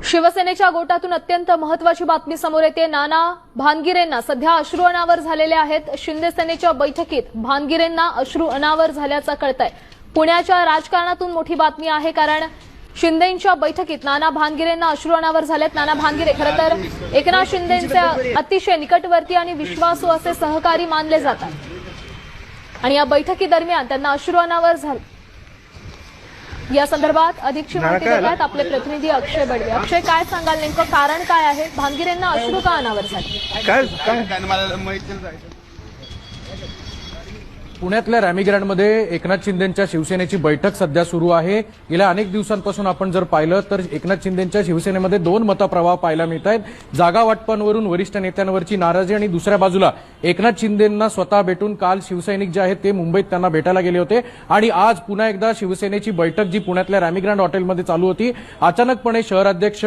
शिवसेनेच्या गोटातून अत्यंत महत्त्वाची बातमी समोर येते। नाना भानगिरेंना सध्या अश्रू अनावर झालेले आहेत। शिंदे सेनेच्या बैठकीत भानगिरेंना अश्रू अनावर झाल्याचं कळतंय। पुण्याच्या राजकारणातून मोठी बातमी आहे, कारण शिंदेंच्या बैठकीत नाना भानगिरेंना अश्रू अनावर झालेत। नाना भानगिरे खरं तर एकनाथ शिंदेंचे अतिशय निकटवर्ती आणि विश्वासू असे सहकारी मानले जातात आणि या बैठकीदरम्यान त्यांना अश्रू अनावर झाले। या संदर्भात अधिकची माहिती देत आहेत आपले प्रतिनिधी अक्षय बडवे। अक्षय, काय सांगाल, नेमकं कारण काय आहे? भानगिरेंना अश्रू का अनावर झाले? पुण्यातल्या रॅमी ग्रँडमध्ये एकनाथ शिंदेंच्या शिवसेनेची बैठक सध्या सुरू आहे। गेल्या अनेक दिवसांपासून आपण जर पाहिलं तर एकनाथ शिंदेंच्या शिवसेनेमध्ये दोन मतप्रवाह पाहायला मिळत आहेत। जागा वाटपांवरून वरिष्ठ नेत्यांवरची नाराजी आणि दुसऱ्या बाजूला एकनाथ शिंदेंना स्वतः भेटून काल शिवसैनिक जे आहेत ते मुंबईत त्यांना भेटायला गेले होते आणि आज पुन्हा एकदा शिवसेनेची बैठक जी पुण्यातल्या रॅमी ग्रँड हॉटेलमध्ये चालू होती, अचानकपणे शहराध्यक्ष